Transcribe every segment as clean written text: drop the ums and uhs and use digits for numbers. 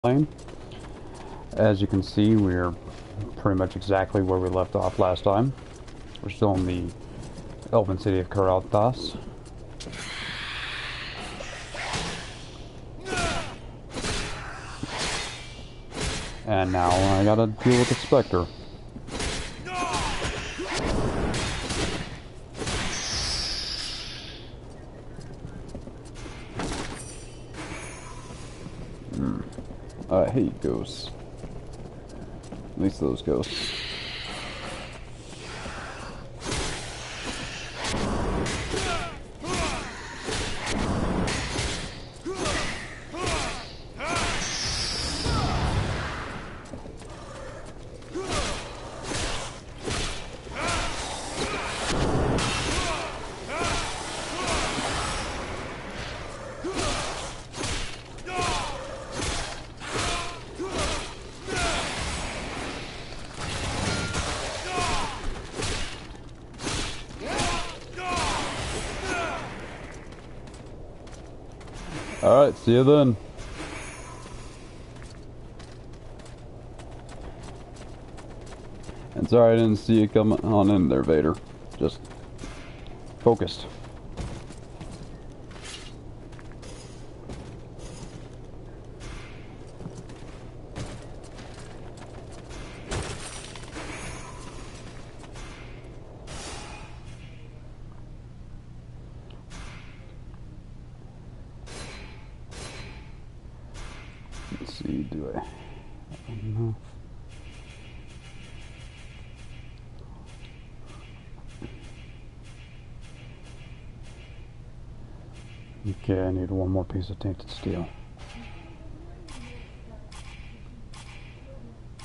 playing. As you can see, we're pretty much exactly where we left off last time. We're still in the Elven City of Karalthas. And now I gotta deal with the Spectre. I hate ghosts. At least those ghosts. Alright, see you then. And sorry I didn't see you come on in there, Vader. Just focused. Let's see, do I don't know. Okay, I need one more piece of tainted steel.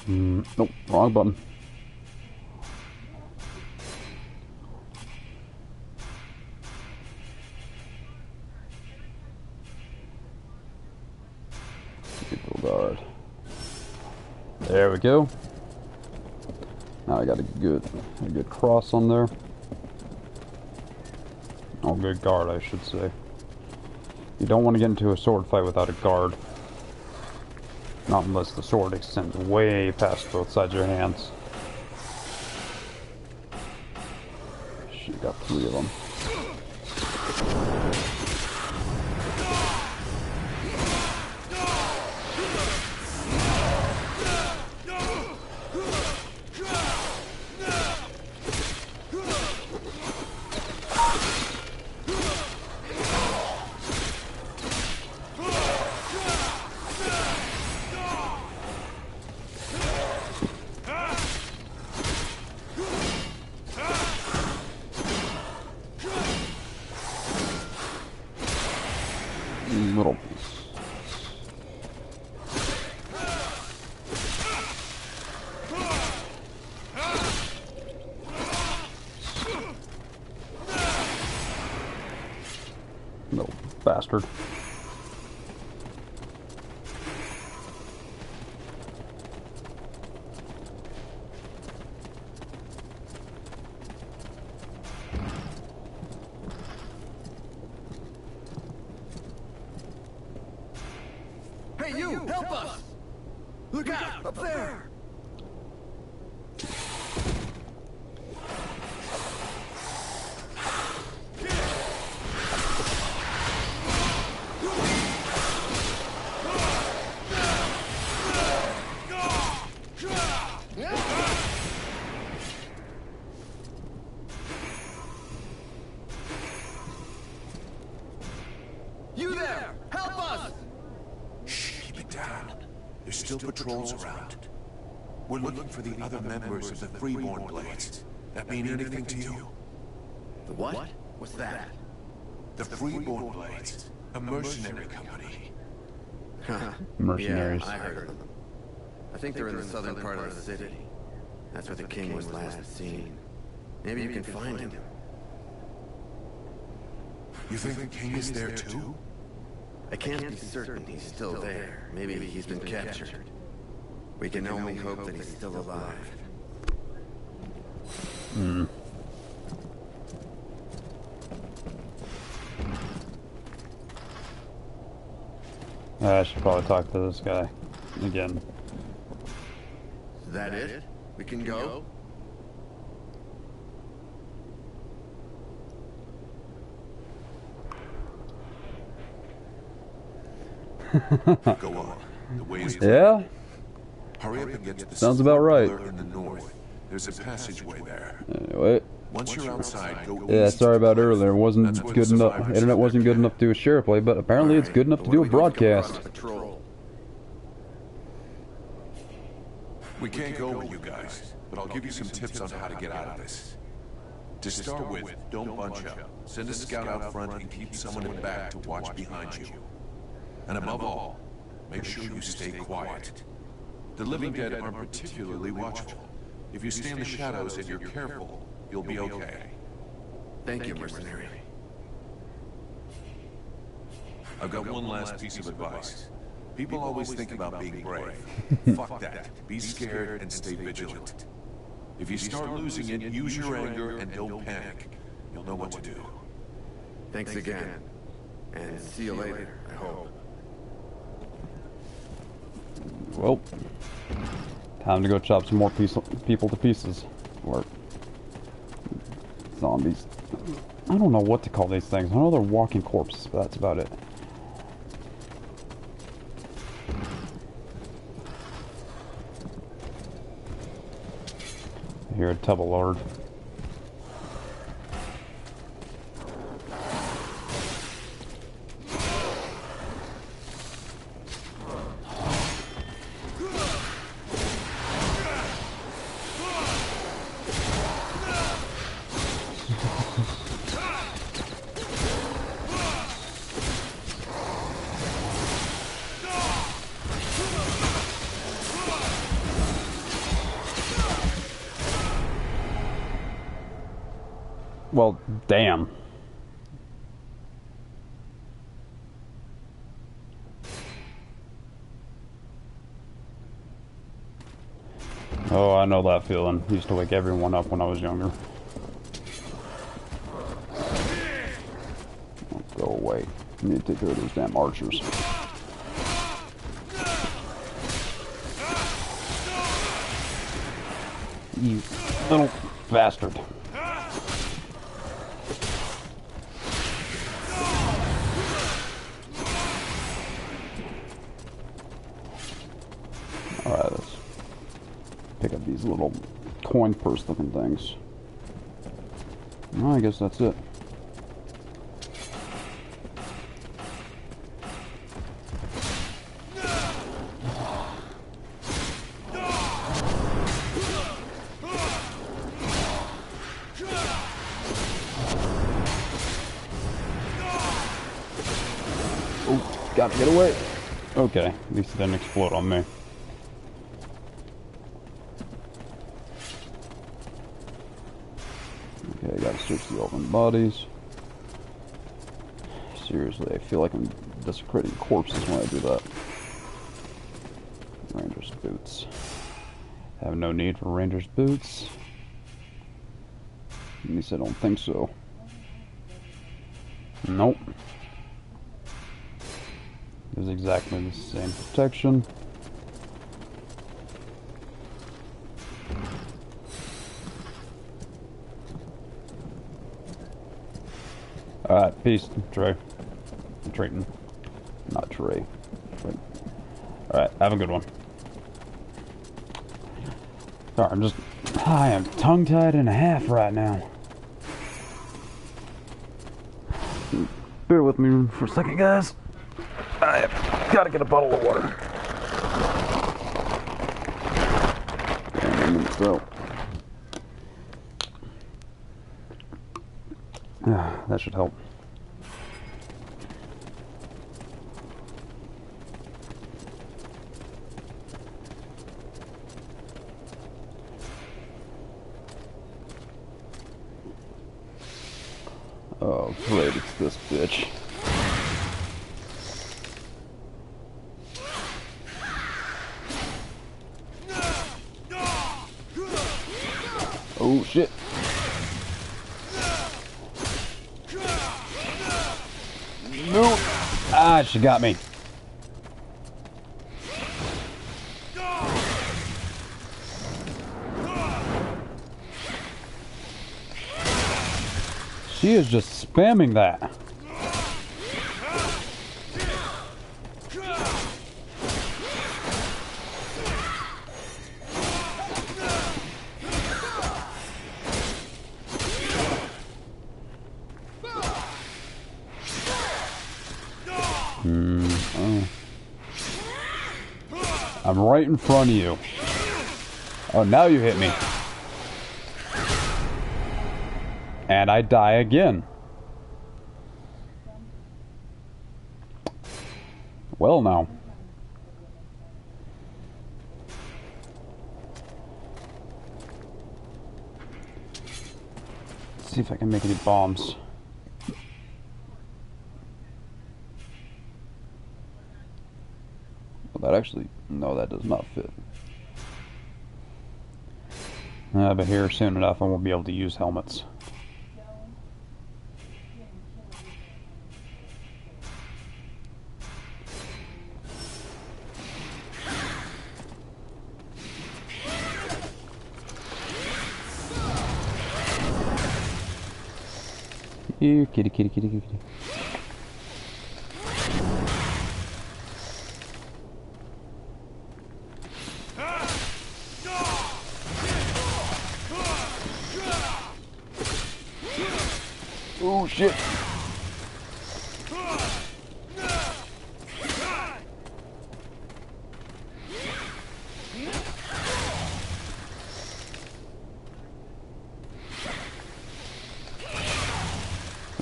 Nope, wrong button. People guard. There we go. Now I got a good cross on there. Oh, good guard, I should say. You don't want to get into a sword fight without a guard. Not unless the sword extends way past both sides of your hands. She got 3 of them. Little piece. Little bastard. Hey, you! Help us! Look out! Up there! You there! Help us! Keep it down. There's still patrols around. We're looking for the other members of the Freeborn Blades. That mean anything to you? The what? What's that? The Freeborn Blades. A mercenary company. Mercenaries. Yeah, I heard of them. I think they're in the southern part of the city. That's where the king was last seen. Maybe you can find him. You think the king is there too? I can't be certain he's still there. Maybe he's been captured. We can only hope that he's still alive. I should probably talk to this guy. again. Is that it? We can go? Go on. The way is Yeah? Hurry up and get to the Sounds about right. in the north. There's a passageway there. Anyway. Once you're outside, go Yeah, east. sorry about earlier. It wasn't That's where good the enough. survivors Internet have wasn't their good enough to do a share play, but apparently it's good enough to do a broadcast. We can't go with you guys, but I'll give you some tips on how to get out of this. To start with, don't bunch up. Send a scout out front and keep someone in back to watch behind you. And above all, make sure you stay quiet. The living dead aren't particularly watchful. If you stay in the shadows and you're careful, you'll be okay. Thank you, mercenary. I've got one last piece of advice. People always think about being brave. Fuck that. Be scared and stay vigilant. If you start losing it, use your anger and don't panic. You'll know what to do. Thanks again. And see you later, I hope. Well, time to go chop some more people to pieces. Or zombies. I don't know what to call these things. I know they're walking corpses, but that's about it. I hear a tub of lard. Well, damn. Oh, I know that feeling. Used to wake everyone up when I was younger. Oh, go away. I need to take care of those damn archers. You little bastard. Alright, let's pick up these little coin purse looking things. Well, I guess that's it. Oh, gotta get away. Okay, at least it didn't explode on me. Okay, I gotta search the open bodies. Seriously, I feel like I'm desecrating corpses when I do that. Ranger's boots. Have no need for Ranger's boots. At least I don't think so. Nope. It's exactly the same protection. Alright, peace, Trey. Trayton. Not Trey. Alright, have a good one. Sorry, I am tongue-tied and a half right now. Bear with me for a second, guys. I gotta get a bottle of water. And so, that should help. Oh, great, it's this bitch. Oh, shit. No. Ah, she got me. She is just spamming that. Oh. I'm right in front of you. Oh, now you hit me. And I die again. Well, now. Let's see if I can make any bombs. Well, that actually... No, that does not fit. But here, soon enough, I won't be able to use helmets. You kitty, kitty, kitty, kitty. Oh shit!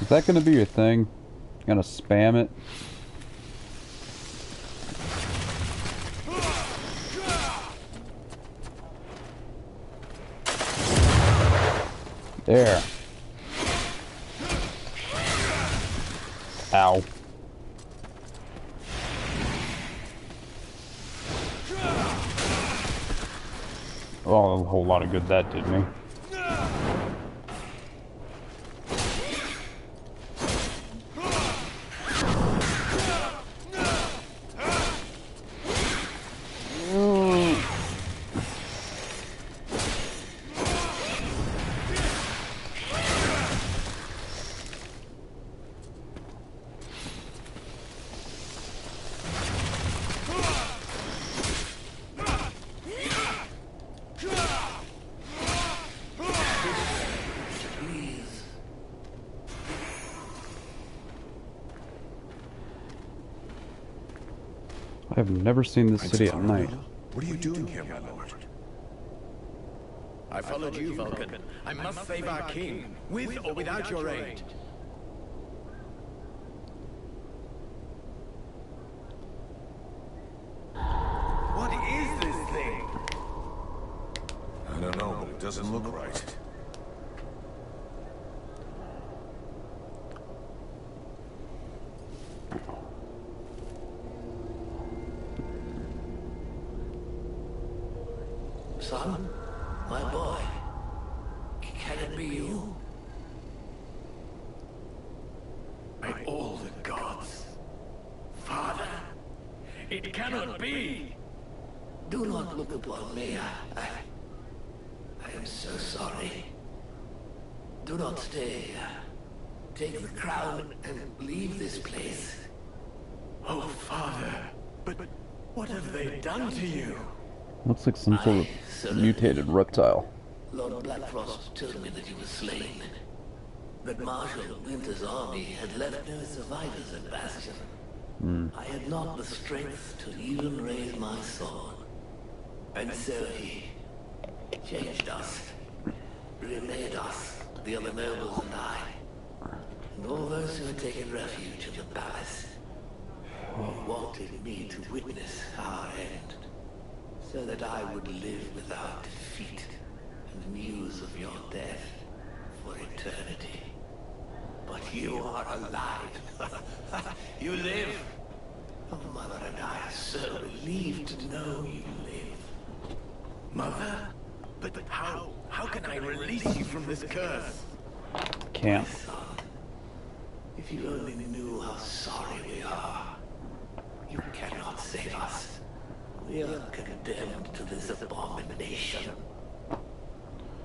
Is that gonna be your thing? Gonna spam it? There. Ow. Oh, a whole lot of good that did me. I have never seen this city at night. What are you doing here, my lord? I followed you, Vulcan. I must save our king, with or without your aid. What is this thing? I don't know, but it doesn't look right. Son, my boy, can it be you? By all the gods. Father, it cannot be. Do not look upon me. I am so sorry. Do not stay. Take the crown and leave this place. Oh, Father, but what have they done to you? Looks like some sort of mutated reptile. Lord Blackfrost told me that you were slain. That Marshal Winter's army had left no survivors at Bastion. I had not the strength to even raise my sword. And so he changed us, remade us, the other nobles and I, and all those who had taken refuge in the palace. He wanted me to witness our end, so that I would live without defeat and news of your death for eternity. But you are alive. You live. Oh, Mother and I are so relieved to know you live. Mother? But how can I release you from this curse? Can't. Son, if you only knew how sorry we are. You cannot save us. We are condemned to this abomination.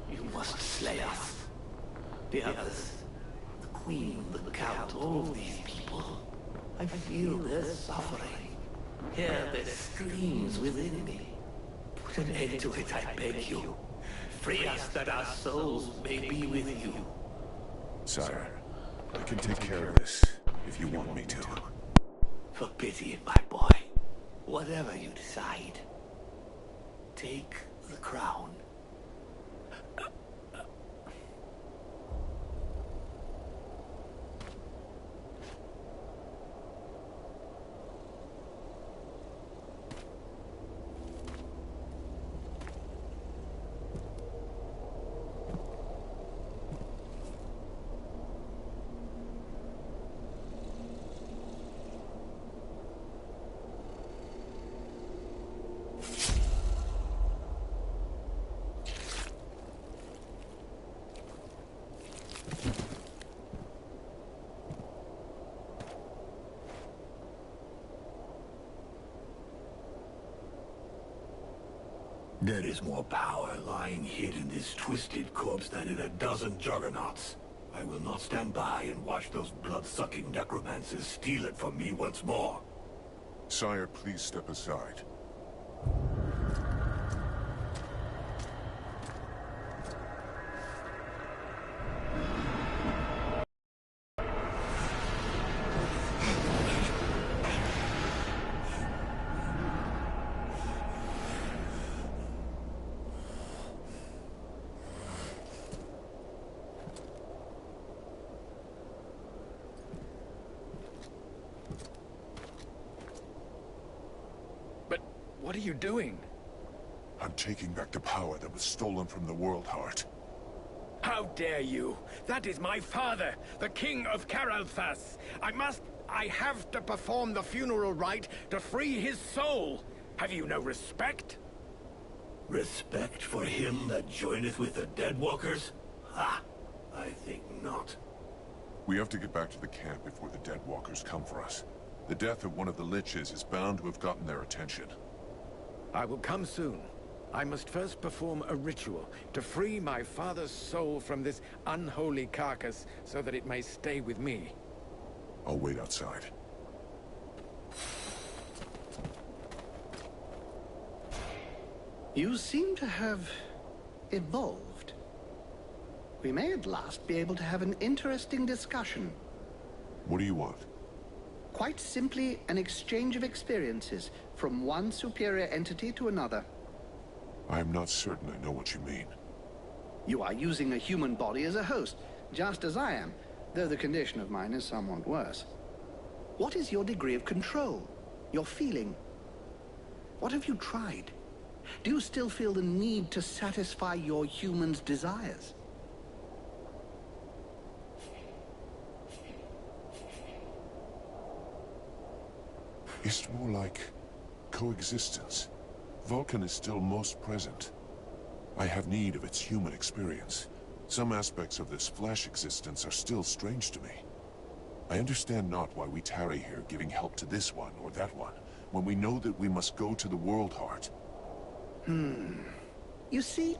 You must slay us. The others, the Queen, the Count, all of these people. I feel their suffering. Hear their screams within me. Put an end to it, I beg you. Free us that our souls may be with you. Sire, I can take care of this, if you want me to. For pity, my boy. Whatever you decide, take the crown. There is more power lying hid in this twisted corpse than in a dozen juggernauts. I will not stand by and watch those blood-sucking necromancers steal it from me once more. Sire, please step aside. What are you doing? I'm taking back the power that was stolen from the World Heart. How dare you? That is my father, the King of Caralthas. I have to perform the funeral rite to free his soul. Have you no respect? Respect for him that joineth with the Deadwalkers? Ha! I think not. We have to get back to the camp before the Deadwalkers come for us. The death of one of the Liches is bound to have gotten their attention. I will come soon. I must first perform a ritual to free my father's soul from this unholy carcass so that it may stay with me. I'll wait outside. You seem to have evolved. We may at last be able to have an interesting discussion. What do you want? Quite simply, an exchange of experiences from one superior entity to another. I am not certain I know what you mean. You are using a human body as a host, just as I am, though the condition of mine is somewhat worse. What is your degree of control? Your feeling? What have you tried? Do you still feel the need to satisfy your human's desires? It's more like coexistence. Vulcan is still most present. I have need of its human experience. Some aspects of this flesh existence are still strange to me. I understand not why we tarry here giving help to this one or that one, when we know that we must go to the World Heart. You see,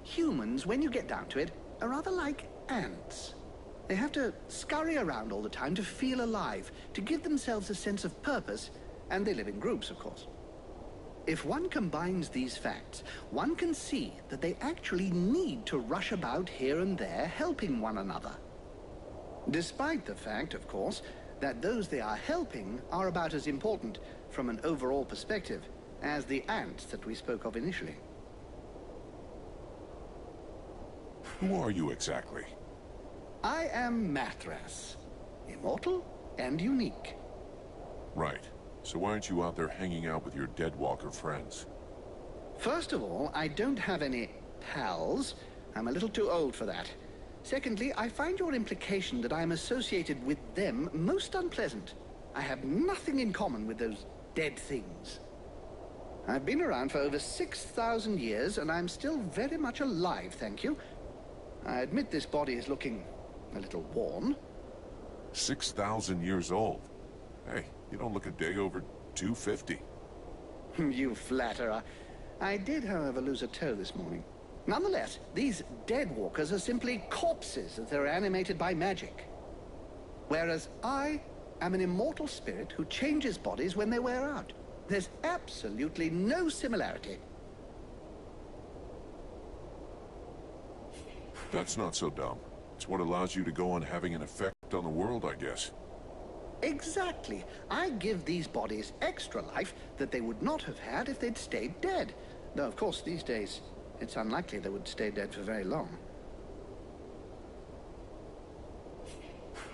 humans, when you get down to it, are rather like ants. They have to scurry around all the time to feel alive, to give themselves a sense of purpose, and they live in groups, of course. If one combines these facts, one can see that they actually need to rush about here and there, helping one another. Despite the fact, of course, that those they are helping are about as important, from an overall perspective, as the ants that we spoke of initially. Who are you exactly? I am Mathras, immortal and unique. Right. So why aren't you out there hanging out with your Deadwalker friends? First of all, I don't have any pals. I'm a little too old for that. Secondly, I find your implication that I am associated with them most unpleasant. I have nothing in common with those dead things. I've been around for over 6,000 years, and I'm still very much alive, thank you. I admit this body is looking a little worn. 6,000 years old. Hey, you don't look a day over 250. You flatterer. I did, however, lose a toe this morning. Nonetheless, these Deadwalkers are simply corpses as they're animated by magic. Whereas I am an immortal spirit who changes bodies when they wear out. There's absolutely no similarity. That's not so dumb. It's what allows you to go on having an effect on the world, I guess. Exactly. I give these bodies extra life that they would not have had if they'd stayed dead. Though, of course, these days, it's unlikely they would stay dead for very long.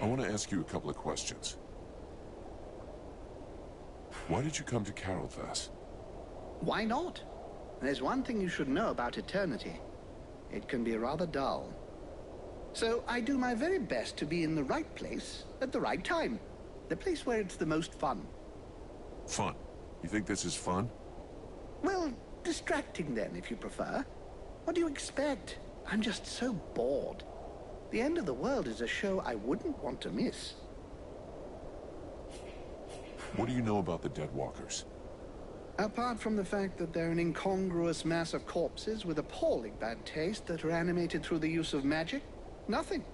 I want to ask you a couple of questions. Why did you come to Carolthas? Why not? There's one thing you should know about eternity. It can be rather dull. So I do my very best to be in the right place at the right time. The place where it's the most fun. Fun? You think this is fun? Well, distracting then, if you prefer. What do you expect? I'm just so bored. The End of the World is a show I wouldn't want to miss. What do you know about the Dead Walkers? Apart from the fact that they're an incongruous mass of corpses with appalling bad taste that are animated through the use of magic, nothing.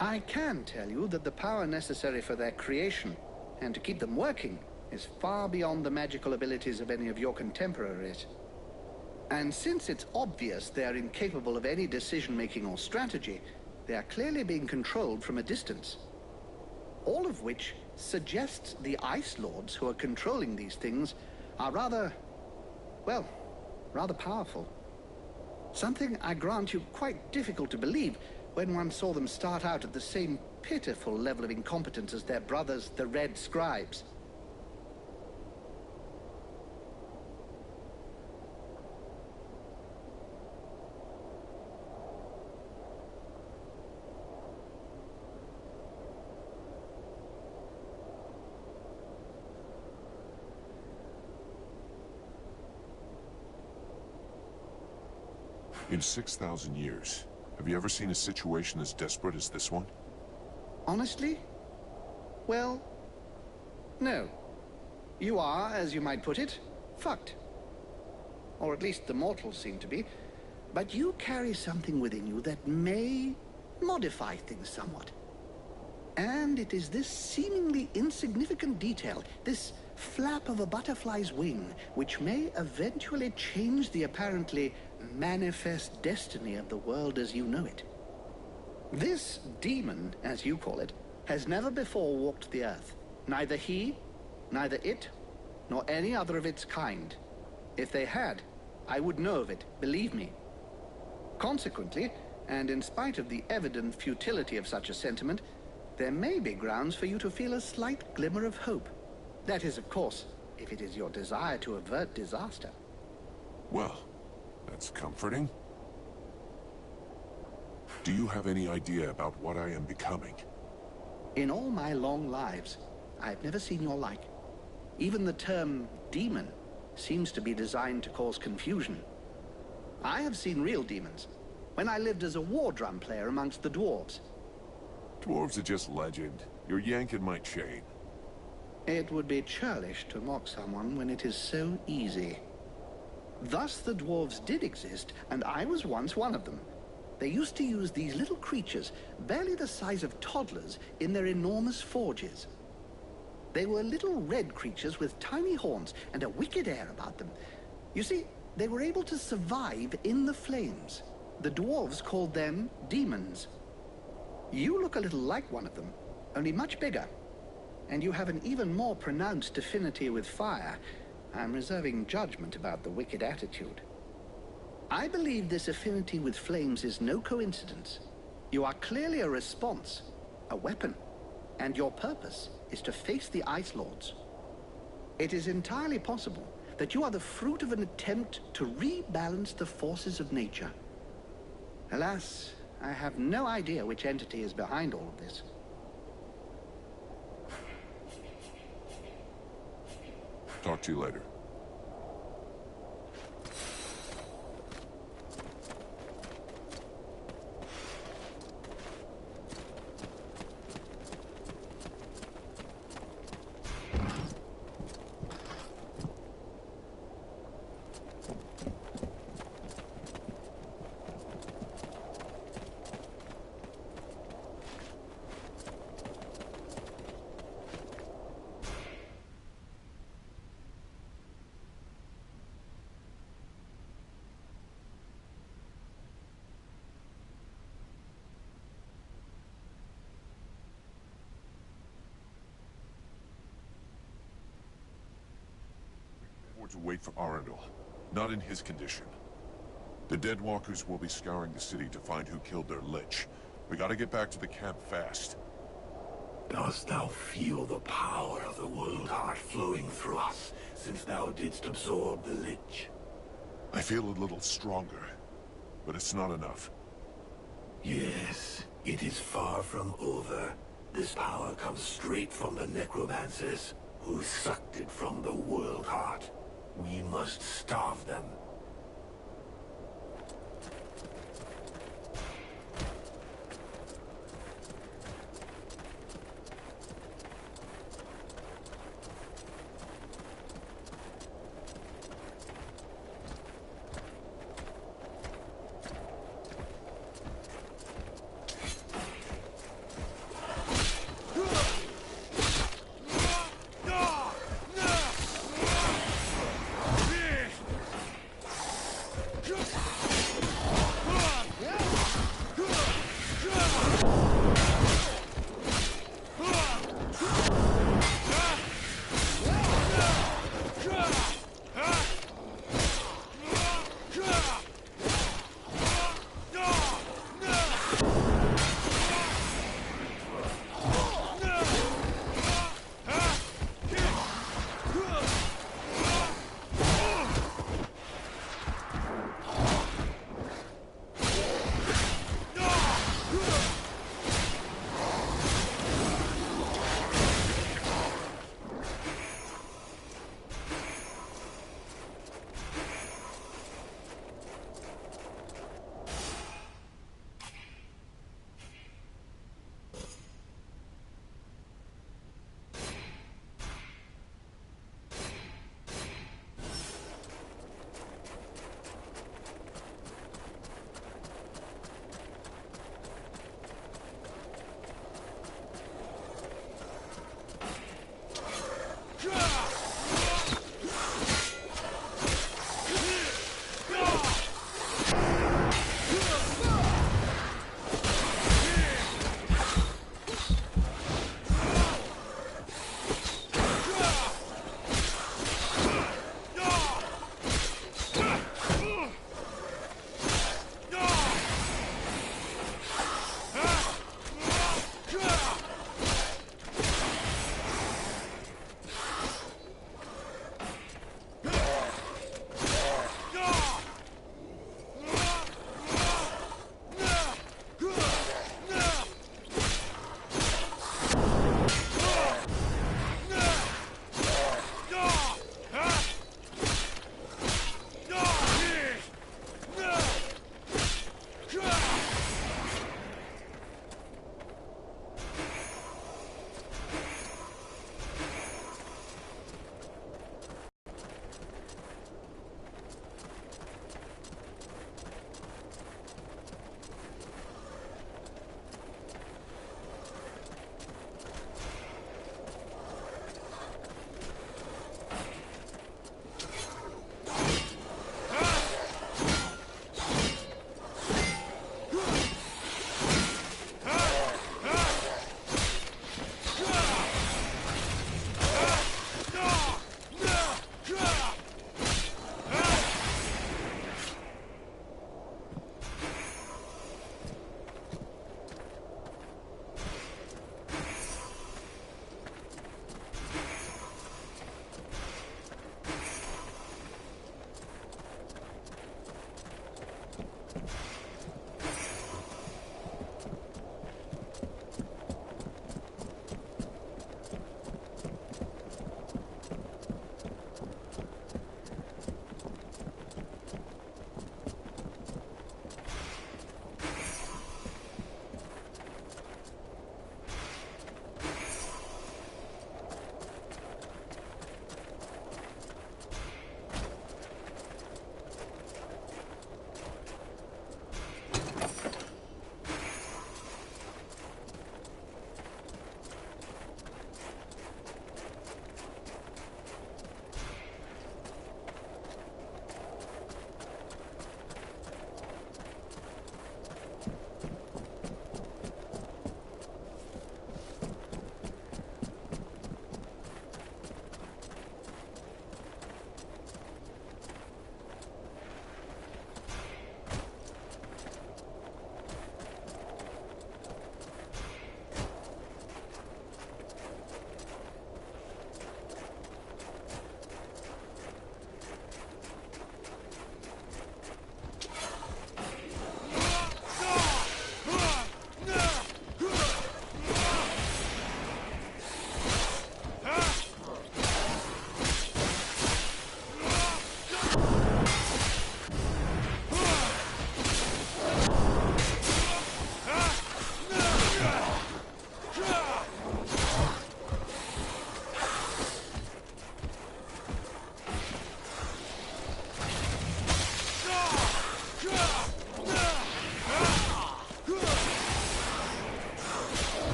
I can tell you that the power necessary for their creation, and to keep them working, is far beyond the magical abilities of any of your contemporaries. And since it's obvious they're incapable of any decision-making or strategy, they are clearly being controlled from a distance. All of which suggests the Ice Lords who are controlling these things are rather powerful. Something, I grant you, quite difficult to believe when one saw them start out at the same pitiful level of incompetence as their brothers, the Red Scribes. In 6,000 years, have you ever seen a situation as desperate as this one? Honestly? Well, no. You are, as you might put it, fucked. Or at least the mortals seem to be. But you carry something within you that may modify things somewhat. And it is this seemingly insignificant detail, this flap of a butterfly's wing, which may eventually change the apparently manifest destiny of the world as you know it. This demon, as you call it, has never before walked the earth. Neither he, neither it, nor any other of its kind. If they had, I would know of it, believe me. Consequently, and in spite of the evident futility of such a sentiment, there may be grounds for you to feel a slight glimmer of hope. That is, of course, if it is your desire to avert disaster. Well, that's comforting. Do you have any idea about what I am becoming? In all my long lives, I've never seen your like. Even the term demon seems to be designed to cause confusion. I have seen real demons when I lived as a war drum player amongst the dwarves. Dwarves are just legend. You're yanking my chain. It would be churlish to mock someone when it is so easy. Thus the dwarves did exist, and I was once one of them. They used to use these little creatures, barely the size of toddlers, in their enormous forges. They were little red creatures with tiny horns and a wicked air about them. You see, they were able to survive in the flames. The dwarves called them demons. You look a little like one of them, only much bigger. And you have an even more pronounced affinity with fire. I'm reserving judgment about the wicked attitude. I believe this affinity with flames is no coincidence. You are clearly a response, a weapon, and your purpose is to face the Ice Lords. It is entirely possible that you are the fruit of an attempt to rebalance the forces of nature. Alas, I have no idea which entity is behind all of this. Talk to you later. to wait for Arundel. Not in his condition. The Deadwalkers will be scouring the city to find who killed their Lich. We gotta get back to the camp fast. Dost thou feel the power of the World Heart flowing through us, since thou didst absorb the Lich? I feel a little stronger, but it's not enough. Yes, it is far from over. This power comes straight from the necromancers, who sucked it from the World Heart. We must starve them.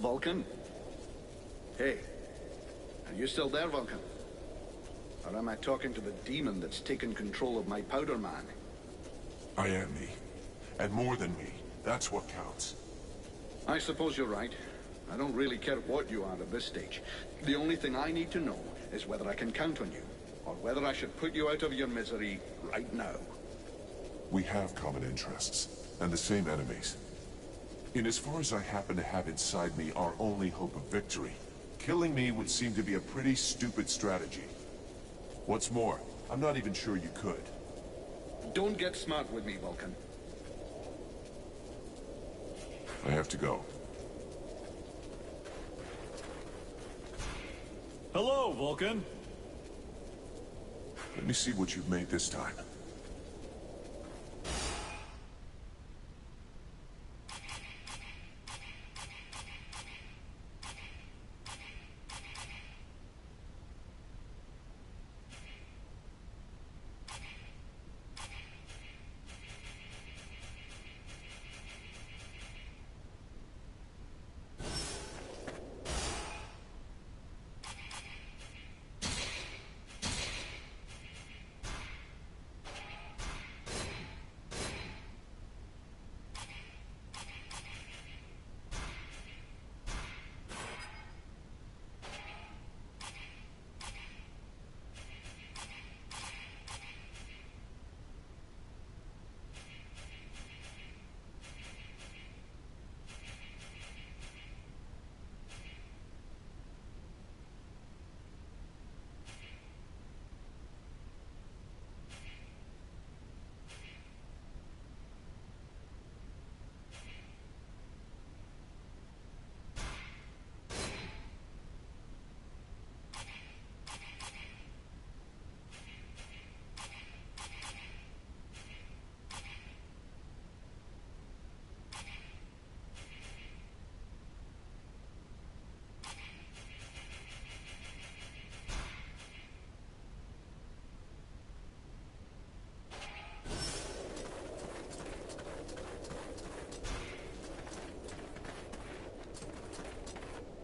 Vulcan? Hey, are you still there, Vulcan? Or am I talking to the demon that's taken control of my powder man? I am me. And more than me. That's what counts. I suppose you're right. I don't really care what you are at this stage. The only thing I need to know is whether I can count on you, or whether I should put you out of your misery right now. We have common interests, and the same enemies. In as far as I happen to have inside me our only hope of victory, killing me would seem to be a pretty stupid strategy. What's more, I'm not even sure you could. Don't get smart with me, Vulcan. I have to go. Hello, Vulcan. Let me see what you've made this time.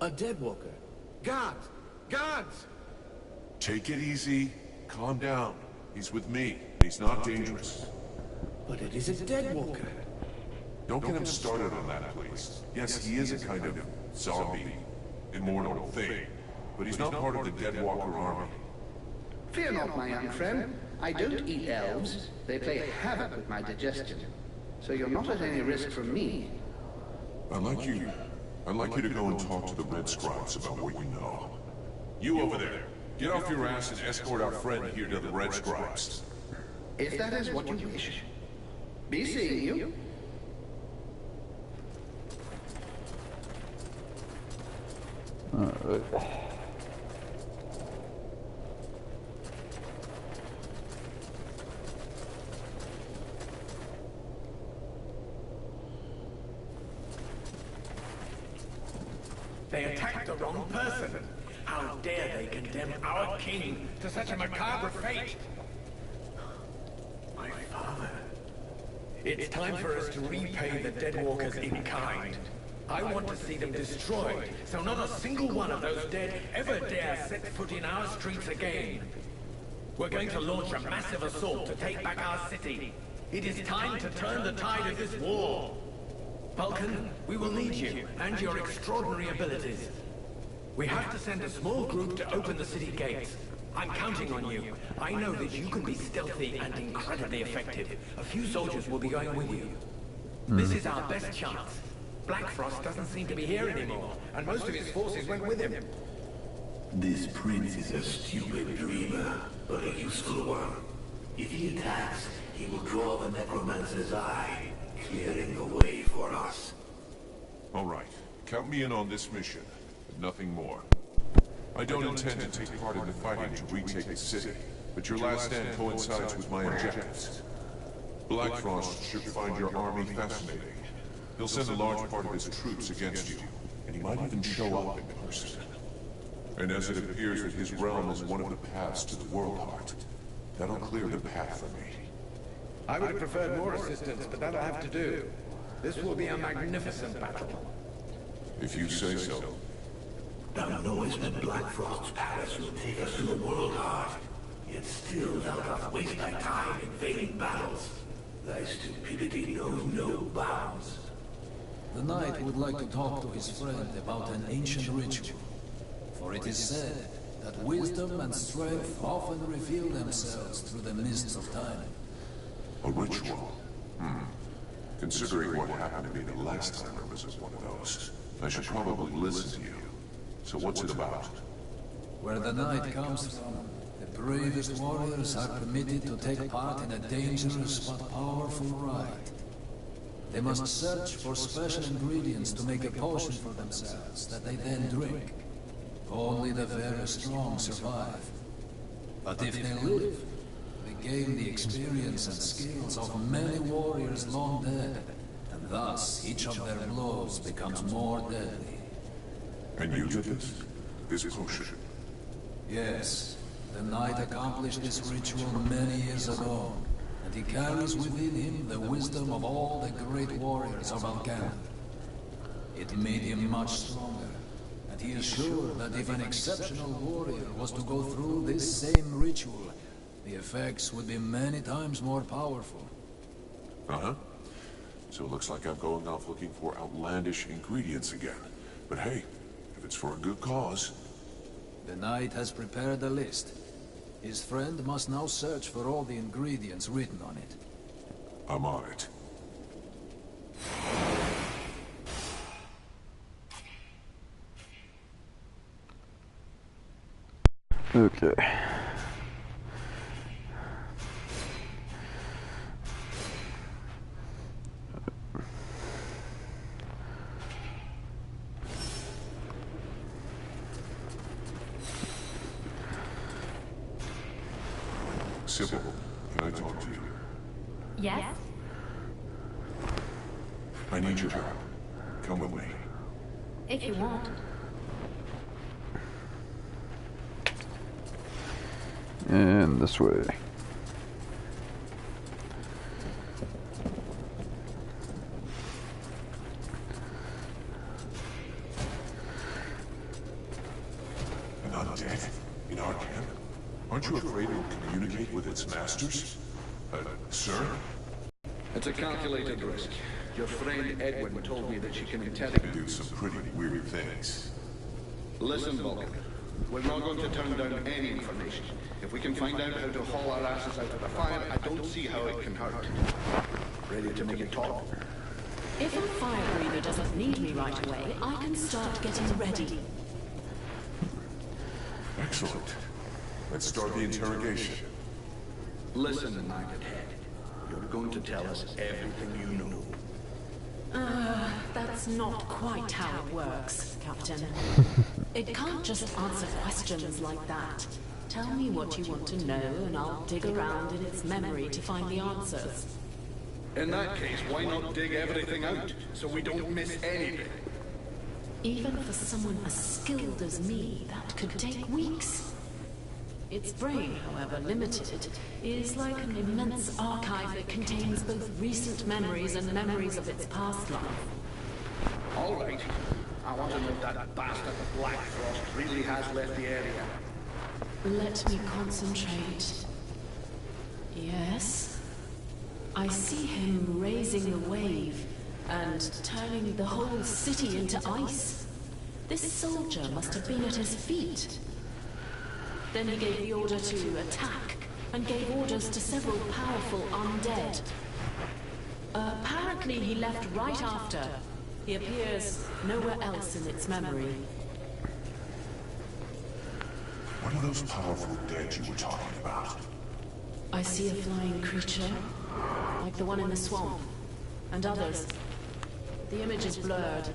A deadwalker. Guards! Guards! Take it easy. Calm down. He's with me. He's not dangerous. But it is a deadwalker. Don't get him started on that, please. Yes, he is a kind of zombie, immortal thing, but he's not part of the Deadwalker army. Fear not, my young friend. I don't eat elves. They play havoc with my digestion. So you're not at any risk from me. I'd like you to go and talk to the Red Scribes about what you know. You over there, get off your ass and escort our friend here to the Red Scribes. If that is what you wish. Be seeing you. They attacked the wrong person. How dare they condemn our king to such a macabre fate? My father. It's time for us to repay the Deadwalkers in kind. I want to see them destroyed, so not a single one of those dead ever dare set foot in our streets again. We're going to launch a massive assault to take back our city. It is time to turn the tide of this war. Vulcan, we will need you, and your extraordinary abilities. We have to send a small group to open the city gates. I'm counting on you. I know that you can be stealthy and incredibly effective. A few soldiers will be going with you. This is our best chance. Blackfrost doesn't seem to be here anymore, and most of his forces went with him. This prince is a stupid dreamer, but a useful one. If he attacks, he will draw the necromancer's eye, clearing the way for us. All right, count me in on this mission, but nothing more. I don't intend to take part in the fighting to retake the city, but your last stand coincides with my objectives. Blackfrost should find your army fascinating. He'll send a large part of his troops against you, and he might even show up in person. And as it appears that his realm is one of the paths to the World Heart, that'll clear the path for me. I would have preferred more assistance, but that'll have to do. This will be a magnificent battle. If you say so. Thou knowest that Blackfrost's palace will take us to the World Heart, yet still thou dost waste thy time in vain battles. Thy stupidity knows no bounds. The knight would like to talk to his friend about an ancient ritual. For it is said that wisdom and strength often reveal themselves through the mists of time. A ritual? Considering what happened to me the last time I was at one of those, I should probably listen to you. So what's it about? Where the knight comes from, the bravest warriors are permitted to take part in a dangerous but powerful rite. They must search for special ingredients to make a potion for themselves that they then drink. Only the very strong survive. But if they live, they gain the experience and skills of many warriors long dead, and thus each of their blows becomes more deadly. And you did this? This potion? Yes, the knight accomplished this ritual many years ago, and he carries within him the wisdom of all the great warriors of Alcan. It made him much stronger, and he is sure that if an exceptional warrior was to go through this same ritual, the effects would be many times more powerful. Uh-huh. So it looks like I'm going off looking for outlandish ingredients again. But hey, if it's for a good cause... The knight has prepared a list. His friend must now search for all the ingredients written on it. I'm on it. Okay. Sybil, can I talk to you? Yes? I need your help. Come with me. If you want. And this way. undead? In our camp? Aren't you afraid it will communicate with its masters? Sir? It's a calculated risk. Your friend Edwin told me that she can intelligently Do some pretty weird things. Listen, Vulcan. We're not going to turn down any information. If we can find out how to haul our asses out of the fire, I don't see how it can hurt. Ready to make it talk? If our fire breather doesn't need me right away, I can start getting ready. Excellent. Let's start the interrogation. Listen, Maggot Head. You're going to tell us everything you know. That's not quite how it works, Captain. It can't just answer questions like that. Tell me what you want to know, and I'll dig around in its memory to find the answers. In that case, why not dig everything out, so we don't miss anything? Even for someone as skilled as me, that could take weeks. Its brain, however limited, is like an immense archive that contains both recent memories and memories of its past life. All right. I want to know if that bastard Black Frost really has left the area. Let me concentrate. Yes. I see him raising the wave and turning the whole city into ice. This soldier must have been at his feet. Then he gave the order to attack, and gave orders to several powerful undead. Apparently he left right after. He appears nowhere else in its memory. What are those powerful dead you were talking about? I see a flying creature, like the one in the swamp, and others. The image is blurred.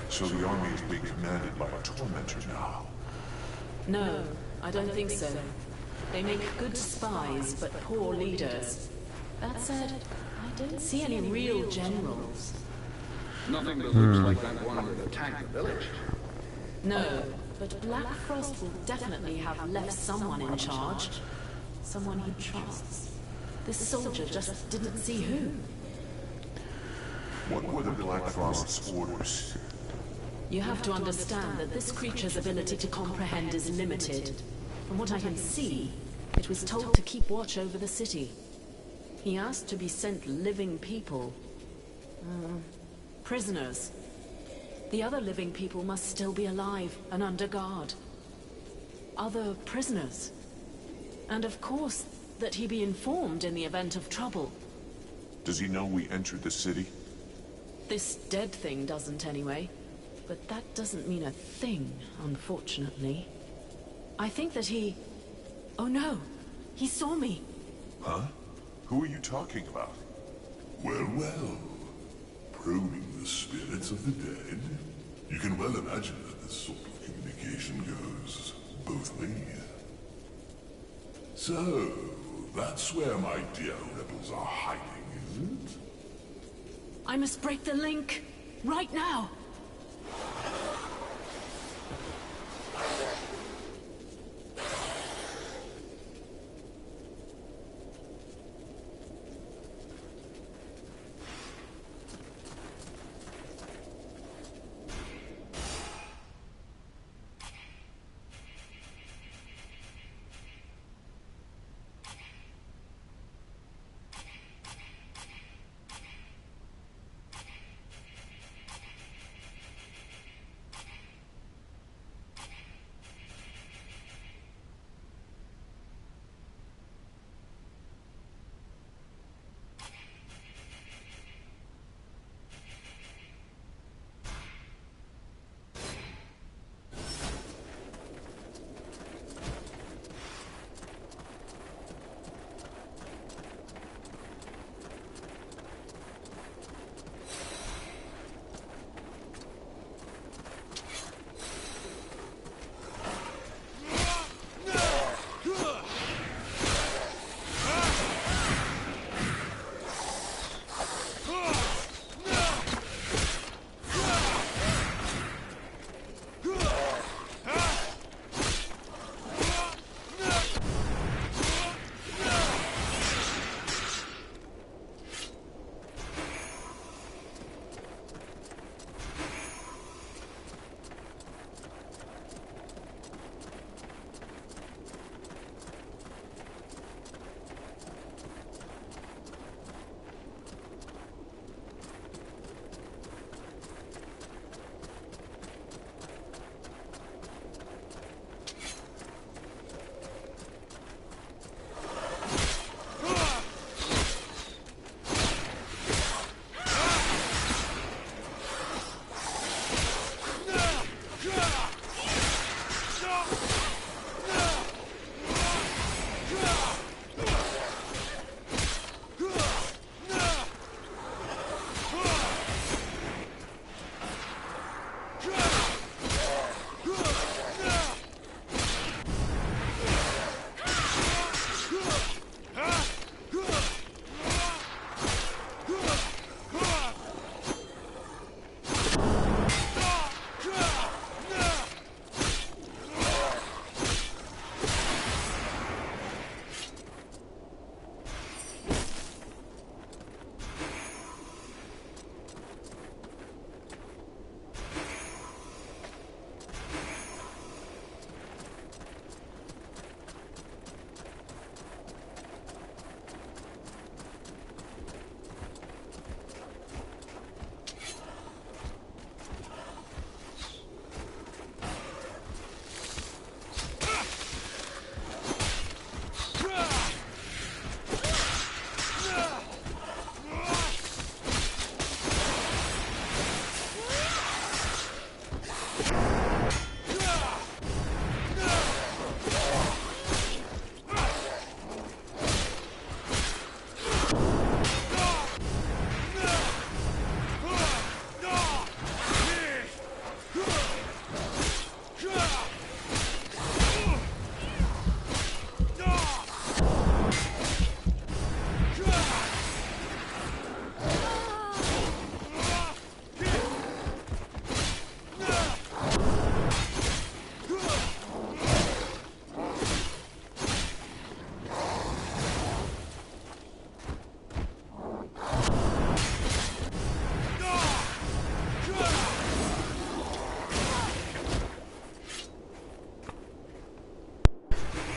So the army is being commanded by a tormentor now? No, I don't think so. They make good spies, but poor leaders. That said, I don't see any real generals. Nothing that looks like that one that attacked the village. No, but Black Frost will definitely have left someone in charge. Someone he trusts. This soldier just didn't see who. What were the Black Frost's orders? You have to understand that this creature's ability to comprehend is limited. From what I can see, it was told to keep watch over the city. He asked to be sent living people. Prisoners. The other living people must still be alive and under guard. Other prisoners. And of course, that he be informed in the event of trouble. Does he know we entered the city? This dead thing doesn't anyway. But that doesn't mean a thing, unfortunately. I think that he... Oh no! He saw me! Huh? Who are you talking about? Well, well. Probing the spirits of the dead? You can well imagine that this sort of communication goes both ways. So, that's where my dear rebels are hiding, is it? I must break the link! Right now!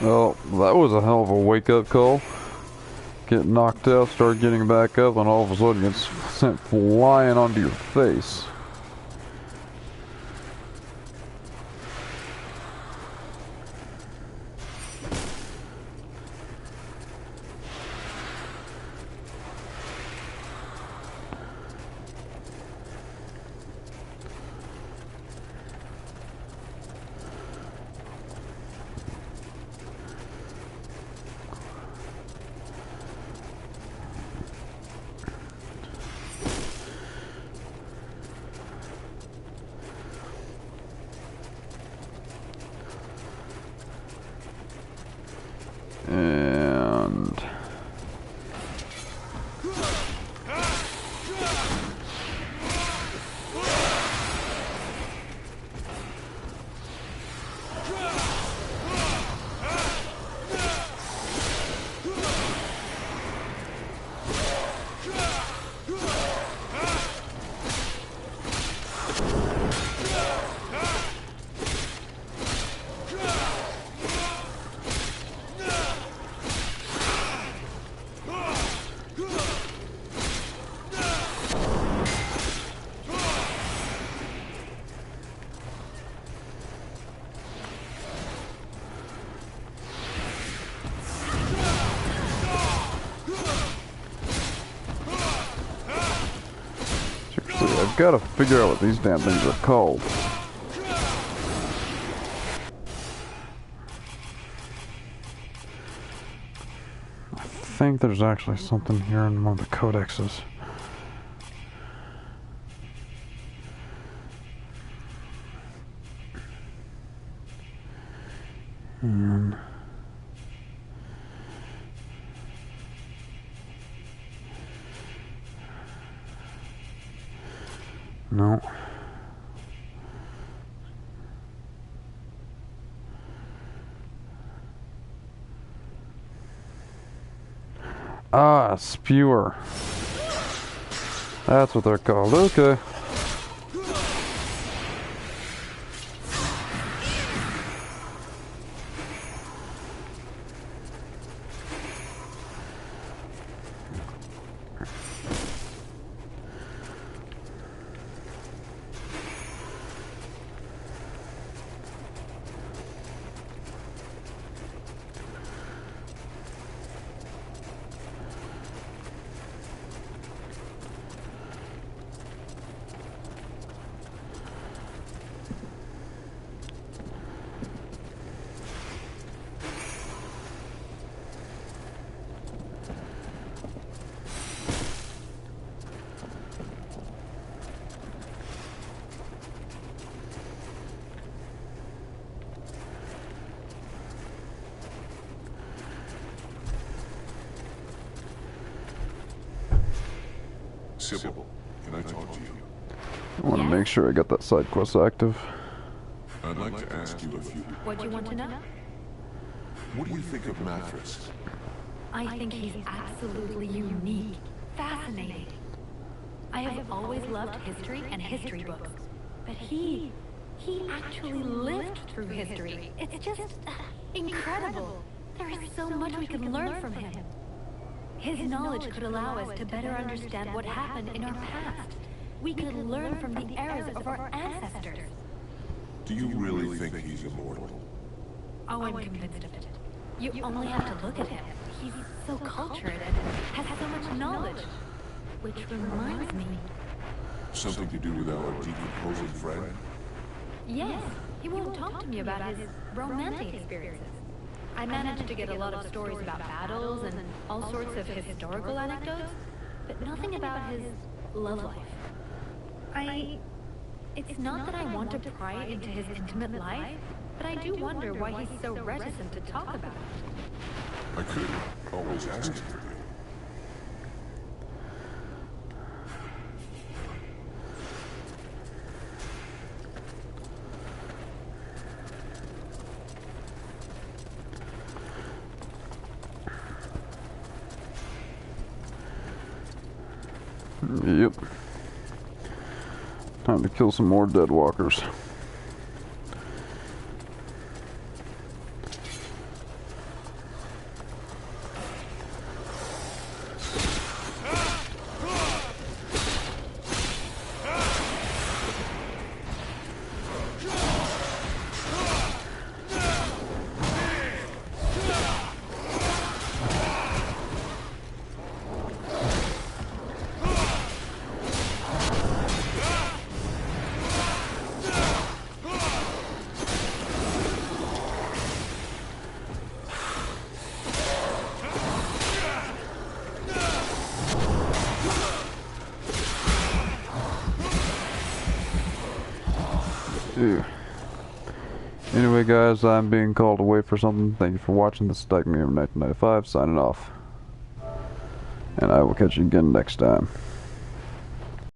Well, that was a hell of a wake-up call. Get knocked out, start getting back up, and all of a sudden it's sent flying onto your face. And I've got to figure out what these damn things are called. I think there's actually something here in one of the codexes. And no. Ah, spewer. That's what they're called. Okay. Sybil, can I talk to you? I want to make sure I got that side quest active. I'd like to ask you a few. What do you want to know? What do you think of Mattress? I think he's absolutely unique, fascinating. I have always loved history and history books, but he actually lived through history. It's just incredible. There is so much we could learn from him. His knowledge could allow us to better understand what happened in our past. We could learn from the errors of our ancestors. Do you really think he's immortal? Oh, I'm convinced of it. You only have to look at him. He's so cultured and has so much knowledge. Which reminds me... Something to do with our decomposing friend? Yes, he won't talk to me about his romantic experiences. I managed to get a lot of stories about battles and all sorts of historical anecdotes, but nothing about his love life. It's not that I want to pry into his intimate life, but I do wonder why he's so reticent to talk about it. I could always ask him. Yep. Time to kill some more dead walkers. Ew. Anyway, guys, I'm being called away for something. Thank you for watching. This is Dyke Me of 1995, signing off. And I will catch you again next time.